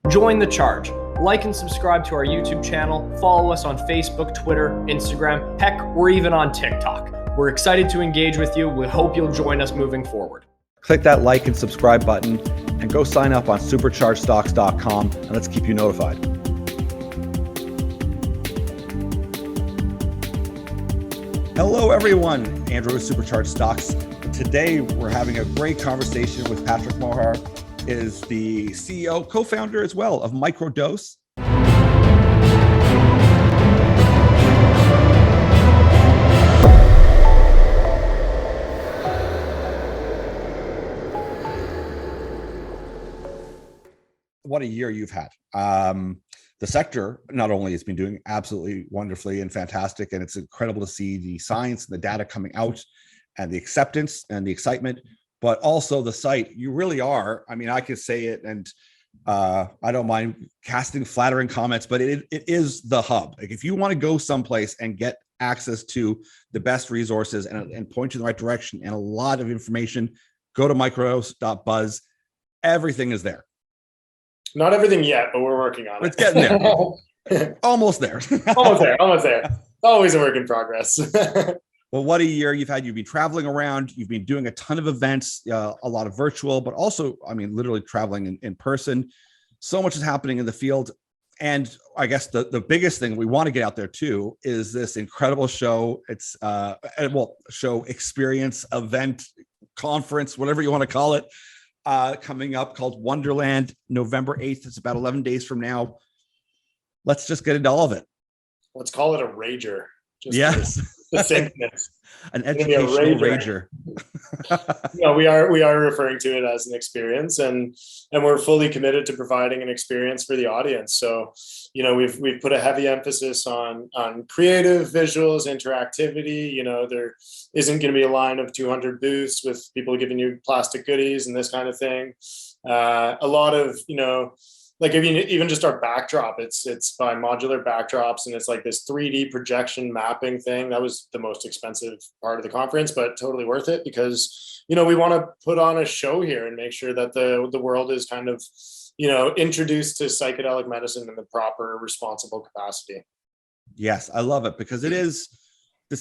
Join the charge. Like and subscribe to our YouTube channel. Follow us on Facebook, Twitter, Instagram. Heck, we're even on TikTok. We're excited to engage with you. We hope you'll join us moving forward. Click that like and subscribe button and go sign up on superchargedstocks.com and let's keep you notified. Hello everyone, Andrew with Supercharged Stocks. Today we're having a great conversation with Patrick Moher, is the CEO, co-founder as well of MICRODOSE. What a year you've had. The sector not only has been doing absolutely wonderfully and fantastic, and it's incredible to see the science and the data coming out and the acceptance and the excitement, but also the site. You really are, I mean, I could say it, and I don't mind casting flattering comments, but it is the hub. Like, if you want to go someplace and get access to the best resources and point you in the right direction and a lot of information, go to MICRODOSE.BUZZ. Everything is there. Not everything yet, but we're working on it. It's getting there. Almost there. Almost there. Always a work in progress. Well, what a year you've had. You've been traveling around. You've been doing a ton of events, a lot of virtual, but also, I mean, literally traveling in person. So much is happening in the field. And I guess the biggest thing we want to get out there too is this incredible show. It's show, experience, event, conference, whatever you want to call it, coming up, called Wonderland, November 8th. It's about 11 days from now. Let's just get into all of it. Let's call it a rager. Yes. Distinctness. An educational rager. We are referring to it as an experience, and we're fully committed to providing an experience for the audience. So, we've put a heavy emphasis on creative visuals, interactivity. There isn't going to be a line of 200 booths with people giving you plastic goodies and this kind of thing. A lot of, like, even just our backdrop, it's by modular backdrops, and it's like this 3D projection mapping thing. That was the most expensive part of the conference, but totally worth it, because, we want to put on a show here and make sure that the world is kind of, introduced to psychedelic medicine in the proper, responsible capacity. Yes, I love it, because this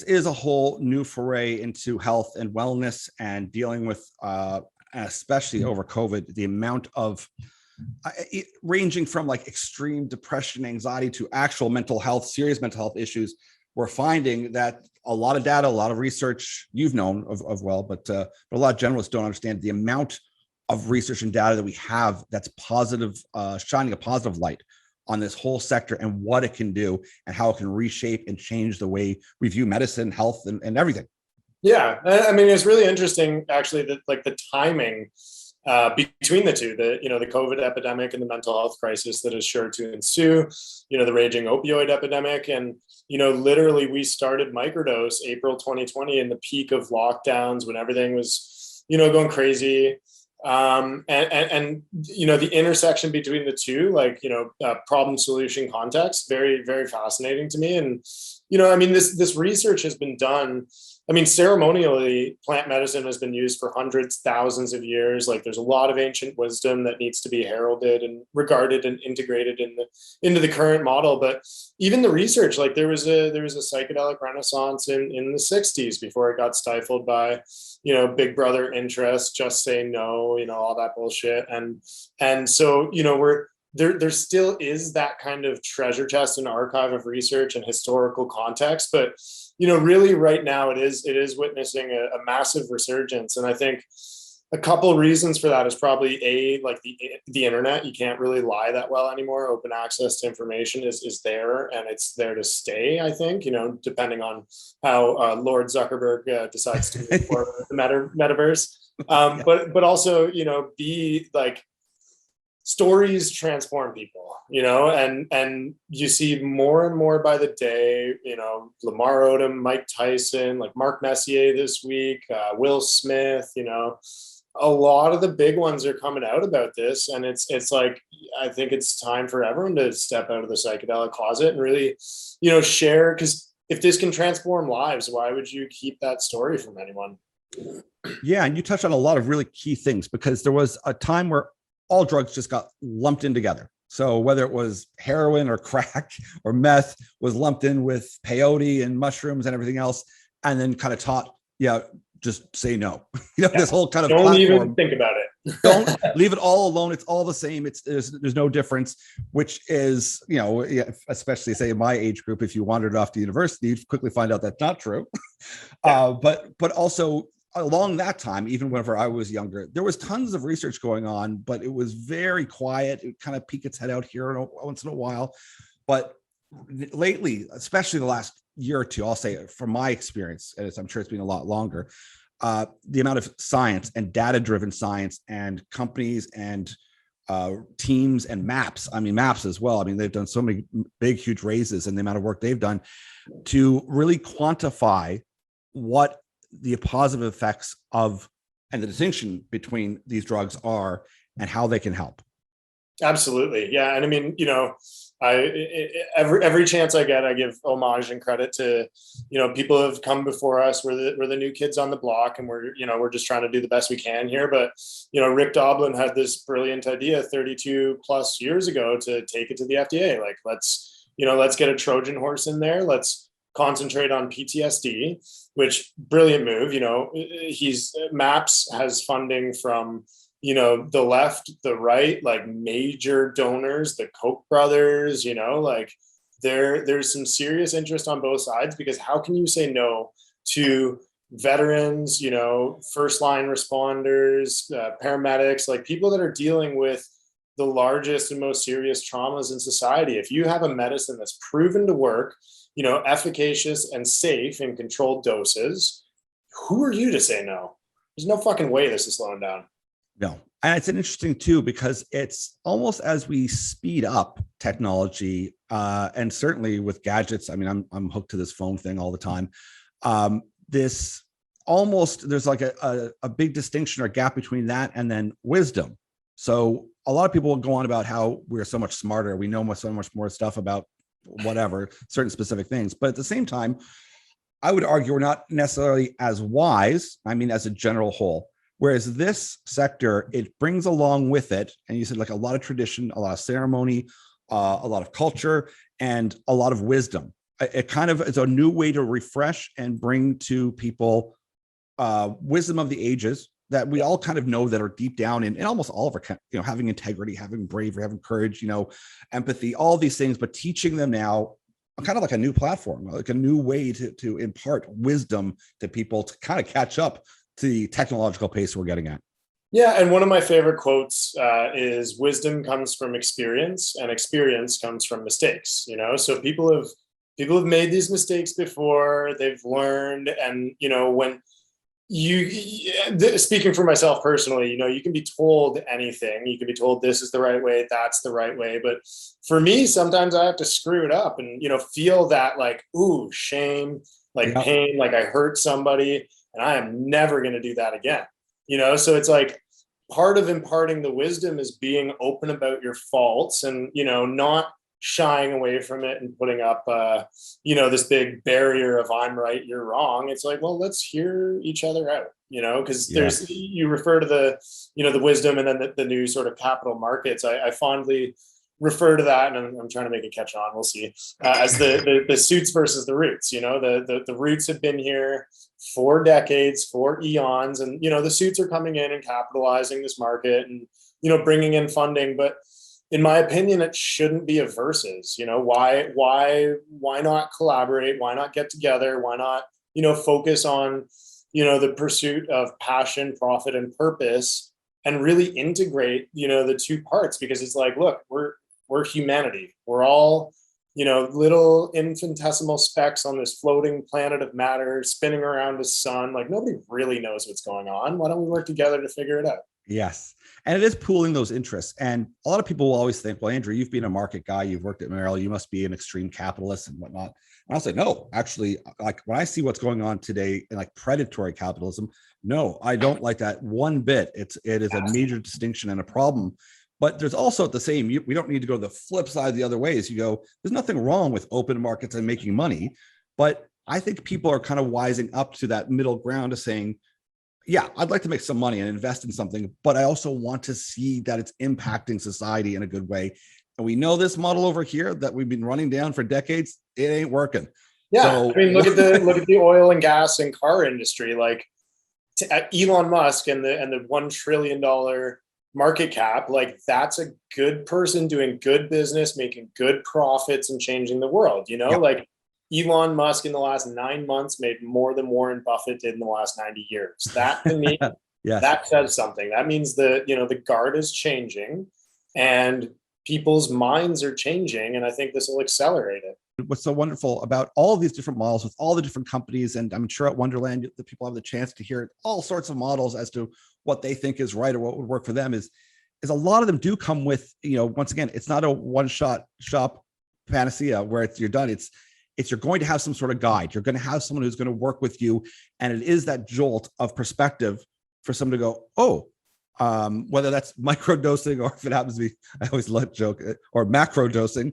is a whole new foray into health and wellness and dealing with, especially over COVID, the amount of ranging from like extreme depression, anxiety to actual mental health, serious mental health issues. We're finding that a lot of data, a lot of research you've known of well, but a lot of generalists don't understand the amount of research and data that we have that's positive, shining a positive light on this whole sector and what it can do and how it can reshape and change the way we view medicine, health, and everything. Yeah, I mean, it's really interesting actually that, like, the timing between the two, the COVID epidemic and the mental health crisis that is sure to ensue, the raging opioid epidemic. And, literally we started MICRODOSE April 2020 in the peak of lockdowns, when everything was, going crazy. And the intersection between the two, like, problem solution context, very, very fascinating to me. And, this research has been done. Ceremonially, plant medicine has been used for hundreds, thousands of years. Like, there's a lot of ancient wisdom that needs to be heralded and regarded and integrated into the current model. But even the research, like, there was a psychedelic renaissance in the 60s before it got stifled by, big brother interest, just say no, all that bullshit. And so, there still is that kind of treasure chest and archive of research and historical context, but really right now it is witnessing a massive resurgence. And I think a couple of reasons for that is probably like the internet. You can't really lie that well anymore. Open access to information is there, and it's there to stay, I think, depending on how Lord Zuckerberg decides to move forward with the metaverse. But also, like, stories transform people, and you see more and more by the day, Lamar Odom, Mike Tyson, like Mark Messier this week, Will Smith, a lot of the big ones are coming out about this. And it's like, I think it's time for everyone to step out of the psychedelic closet and really, share, because if this can transform lives, why would you keep that story from anyone? Yeah. And you touched on a lot of really key things, because there was a time where all drugs just got lumped in together. So whether it was heroin or crack or meth was lumped in with peyote and mushrooms and everything else, and then kind of taught, yeah, just say no. This whole kind of don't platform. even think about it. Don't leave it all alone. It's all the same. There's no difference, which is, especially say in my age group, if you wandered off to university, you'd quickly find out that's not true. But also along that time, even whenever I was younger, there was tons of research going on, but it was very quiet. It kind of peek its head out here once in a while. But lately, especially the last year or two, I'll say from my experience, and I'm sure it's been a lot longer, the amount of science and data-driven science and companies and teams and maps as well. I mean, they've done so many big, huge raises, and the amount of work they've done to really quantify what the positive effects of and the distinction between these drugs are and how they can help. Absolutely. Yeah. And I mean, every chance I get, I give homage and credit to, people have come before us. We're the new kids on the block, and we're just trying to do the best we can here. But, Rick Doblin had this brilliant idea 32 plus years ago to take it to the FDA. Like, let's get a Trojan horse in there. Let's concentrate on PTSD, which brilliant move. MAPS has funding from, the left, the right, like major donors, the Koch brothers, there's some serious interest on both sides, because how can you say no to veterans, first line responders, paramedics, like people that are dealing with the largest and most serious traumas in society? If you have a medicine that's proven to work, efficacious and safe in controlled doses, who are you to say no? There's no fucking way this is slowing down. No. And it's interesting too, because it's almost as we speed up technology, and certainly with gadgets, I mean, I'm hooked to this phone thing all the time. There's like a big distinction or gap between that and then wisdom. So a lot of people will go on about how we're so much smarter. We know so much more stuff about whatever, certain specific things. But at the same time, I would argue we're not necessarily as wise, I mean, as a general whole. Whereas this sector, it brings along with it, and you said like a lot of tradition, a lot of ceremony, a lot of culture, and a lot of wisdom. It kind of is a new way to refresh and bring to people wisdom of the ages that we all kind of know that are deep down in almost all of our, having integrity, having bravery, having courage, empathy, all these things, but teaching them now kind of like a new platform, like a new way to impart wisdom to people to kind of catch up to the technological pace we're getting at. Yeah. And one of my favorite quotes is wisdom comes from experience, and experience comes from mistakes, so people have made these mistakes before, they've learned. And, when speaking for myself personally, you can be told anything. You can be told this is the right way, that's the right way. But for me, sometimes I have to screw it up and, feel that like, ooh, shame, like pain, like I hurt somebody, and I am never going to do that again. So it's like part of imparting the wisdom is being open about your faults and, not shying away from it and putting up, this big barrier of I'm right, you're wrong. It's like, well, let's hear each other out, because you refer to the, the wisdom and then the new sort of capital markets. I fondly refer to that, and I'm trying to make it catch on. We'll see, as the suits versus the roots. The roots have been here for decades, for eons, and the suits are coming in and capitalizing this market and bringing in funding. But in my opinion, it shouldn't be a versus. Why not collaborate? Why not get together? Why not focus on the pursuit of passion, profit, and purpose, and really integrate the two parts? Because it's like, look, we're humanity. We're all little infinitesimal specks on this floating planet of matter spinning around the sun. Like, nobody really knows what's going on. Why don't we work together to figure it out? Yes. And it is pooling those interests. And a lot of people will always think, well, Andrew, you've been a market guy, you've worked at Merrill, you must be an extreme capitalist and whatnot. And I'll say, no, actually, like when I see what's going on today in like predatory capitalism, no, I don't like that one bit. It is a major distinction and a problem. But there's also at the same, we don't need to go the flip side the other ways. You go, there's nothing wrong with open markets and making money. But I think people are kind of wising up to that middle ground of saying, yeah, I'd like to make some money and invest in something, but I also want to see that it's impacting society in a good way. and we know this model over here that we've been running down for decades, it ain't working. Yeah, So, I mean, look at the oil and gas and car industry. Like Elon Musk and the $1 trillion market cap, like that's a good person doing good business, making good profits, and changing the world. Like Elon Musk in the last 9 months made more than Warren Buffett did in the last 90 years. That to me, yes. that says something. That means the guard is changing, and people's minds are changing, and I think this will accelerate it. What's so wonderful about all these different models with all the different companies, and I'm sure at Wonderland, the people have the chance to hear all sorts of models as to what they think is right or what would work for them, is a lot of them do come with, once again, it's not a one-shop panacea where you're done. It's you're going to have some sort of guide. You're going to have someone who's going to work with you. And it is that jolt of perspective for someone to go, oh, whether that's microdosing or if it happens to be, I always love joke, or macro dosing,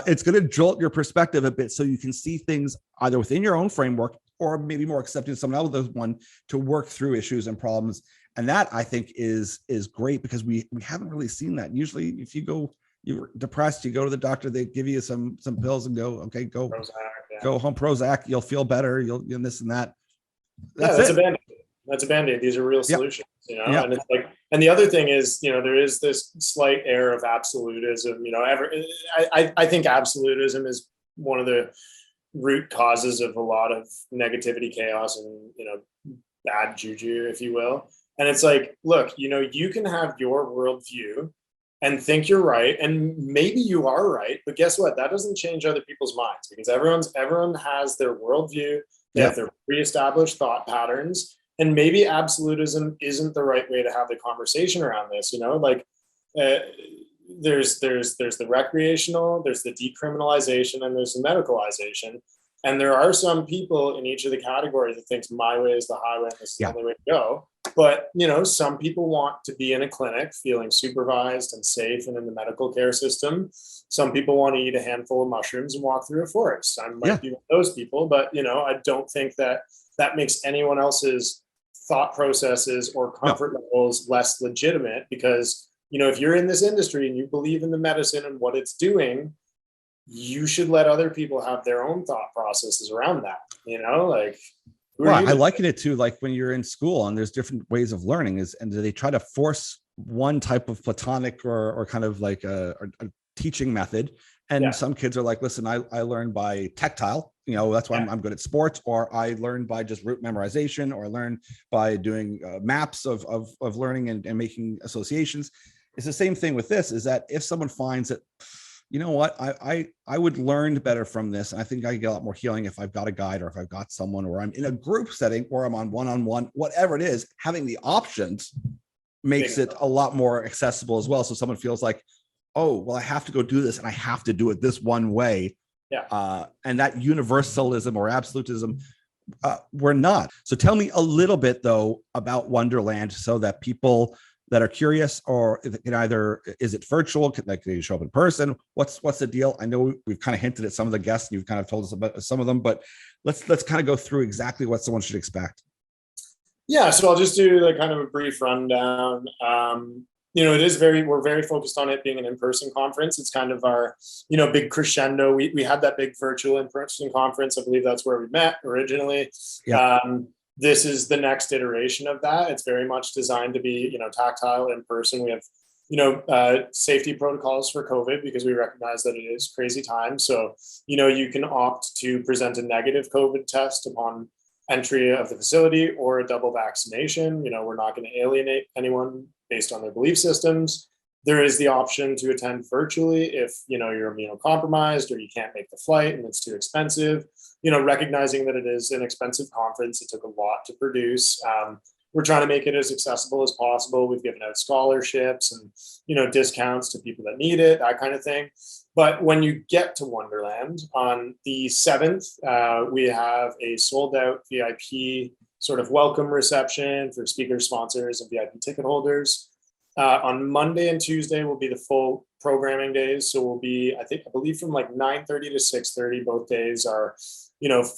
it's going to jolt your perspective a bit so you can see things either within your own framework or maybe more accepting someone else's one to work through issues and problems. And that, I think, is great, because we haven't really seen that. Usually if you're depressed, you go to the doctor, they give you some pills and go, okay, go Prozac, go home, Prozac, you'll feel better, you'll this and that. That's a Band-Aid. That's a Band-Aid. These are real solutions, and it's like, and the other thing is, there is this slight air of absolutism, I think absolutism is one of the root causes of a lot of negativity, chaos, and, bad juju, if you will. And it's like, look, you can have your worldview and think you're right, and maybe you are right, but guess what? That doesn't change other people's minds, because everyone has their worldview, they have their pre-established thought patterns, and maybe absolutism isn't the right way to have the conversation around this. There's the recreational, there's the decriminalization, and there's the medicalization. And there are some people in each of the categories that thinks my way is the highway and this is the only way to go. But, some people want to be in a clinic feeling supervised and safe and in the medical care system. Some people want to eat a handful of mushrooms and walk through a forest. I might be one of those people, but, I don't think that makes anyone else's thought processes or comfort levels less legitimate, because, if you're in this industry and you believe in the medicine and what it's doing, you should let other people have their own thought processes around that, I liken it to like when you're in school and there's different ways of learning, and they try to force one type of platonic or kind of like a teaching method. And some kids are like, listen, I learned by tactile, that's why I'm good at sports, or I learned by just rote memorization, or I learned by doing maps of learning and making associations. It's the same thing with this, is that if someone finds that, I would learn better from this, and I think I get a lot more healing if I've got a guide, or if I've got someone, or I'm in a group setting, or I'm on one-on-one, whatever it is, having the options makes it a lot more accessible as well. So someone feels like, oh, well, I have to go do this, and I have to do it this one way. And that universalism or absolutism, we're not. So tell me a little bit though about Wonderland, so that people that are curious, or can either, is it virtual? Can you show up in person? What's the deal? I know we've kind of hinted at some of the guests, and you've kind of told us about some of them, but let's kind of go through exactly what someone should expect. Yeah, so I'll just do like kind of a brief rundown. We're very focused on it being an in-person conference. It's kind of our, big crescendo. We had that big virtual in-person conference. I believe that's where we met originally. This is the next iteration of that. It's very much designed to be, tactile in person. We have, safety protocols for COVID, because we recognize that it is crazy time. So, you can opt to present a negative COVID test upon entry of the facility, or a double vaccination. We're not going to alienate anyone based on their belief systems. There is the option to attend virtually if, you're immunocompromised, or you can't make the flight and it's too expensive. Recognizing that it is an expensive conference, it took a lot to produce. We're trying to make it as accessible as possible. We've given out scholarships and, discounts to people that need it, that kind of thing. But when you get to Wonderland on the 7th, we have a sold out VIP sort of welcome reception for speakers, sponsors, and VIP ticket holders. On Monday and Tuesday will be the full programming days. So we'll be, I believe from like 9:30 to 6:30, both days are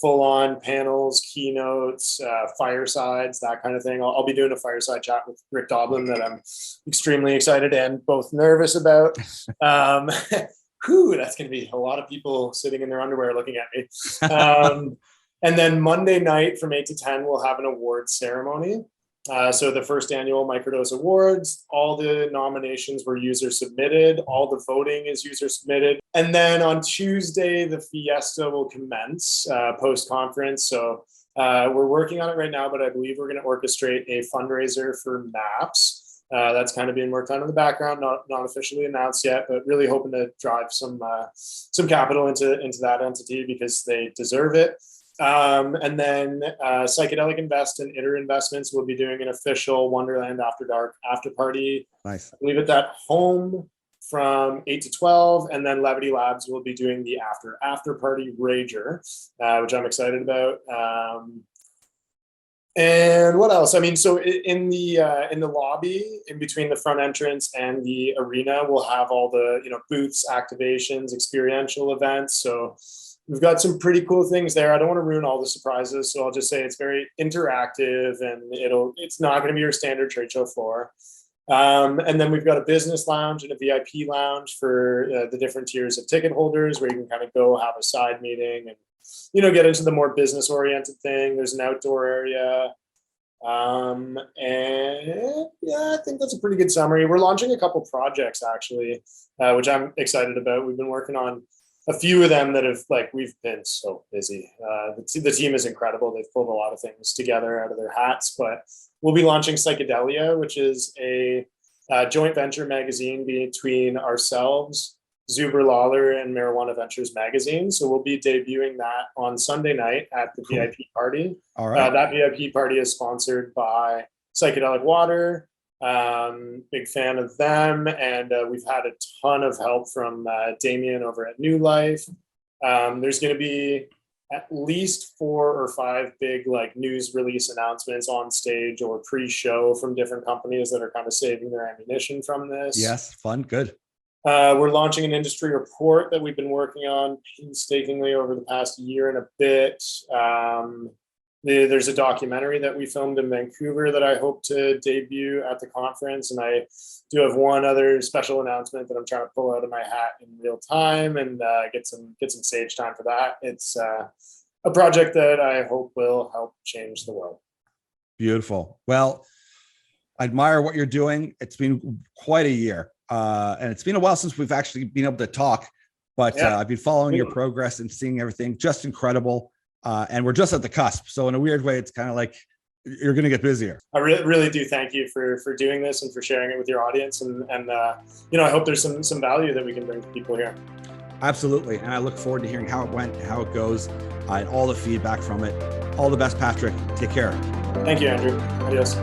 full on panels, keynotes, firesides, that kind of thing. I'll be doing a fireside chat with Rick Doblin that I'm extremely excited and both nervous about. That's going to be a lot of people sitting in their underwear looking at me. And then Monday night from 8 to 10, we'll have an awards ceremony. So the first annual Microdose Awards, all the nominations were user submitted. All the voting is user submitted. And then on Tuesday, the fiesta will commence post-conference. So we're working on it right now, but I believe we're going to orchestrate a fundraiser for MAPS. That's kind of being worked on in the background, not officially announced yet, but really hoping to drive some capital into that entity because they deserve it. And then Psychedelic Invest and Iter Investments will be doing an official Wonderland After Dark after party. Nice. I believe it's at home from 8 to 12. And then Levity Labs will be doing the after party Rager, which I'm excited about. And what else? I mean, so in the lobby, in between the front entrance and the arena, we'll have all the booths, activations, experiential events. So we've got some pretty cool things there. I don't want to ruin all the surprises, so I'll just say it's very interactive, and it's not going to be your standard trade show floor. And then we've got a business lounge and a VIP lounge for the different tiers of ticket holders, where you can kind of go have a side meeting and get into the more business oriented thing. There's an outdoor area. And yeah, I think that's a pretty good summary. We're launching a couple projects actually, which I'm excited about. We've been working on a few of them that have we've been so busy. The team is incredible. They've pulled a lot of things together out of their hats, but we'll be launching Psychedelia, which is a joint venture magazine between ourselves, Zuber Lawler, and Marijuana Ventures magazine. So we'll be debuting that on Sunday night at the VIP party. All right. That VIP party is sponsored by Psychedelic Water. Big fan of them, and we've had a ton of help from Damien over at New Life. There's going to be at least 4 or 5 big news release announcements on stage or pre-show from different companies that are kind of saving their ammunition from this. Yes, fun, good. We're launching an industry report that we've been working on painstakingly over the past year and a bit. There's a documentary that we filmed in Vancouver that I hope to debut at the conference. And I do have one other special announcement that I'm trying to pull out of my hat in real time and get some stage time for that. It's a project that I hope will help change the world. Beautiful. Well, I admire what you're doing. It's been quite a year. And it's been a while since we've actually been able to talk, but I've been following your progress and seeing everything. Just incredible. And we're just at the cusp. So in a weird way, it's kind of like you're going to get busier. I really do thank you for doing this and for sharing it with your audience. And I hope there's some value that we can bring to people here. Absolutely. And I look forward to hearing how it went, how it goes, and all the feedback from it. All the best, Patrick. Take care. Thank you, Andrew. Adios.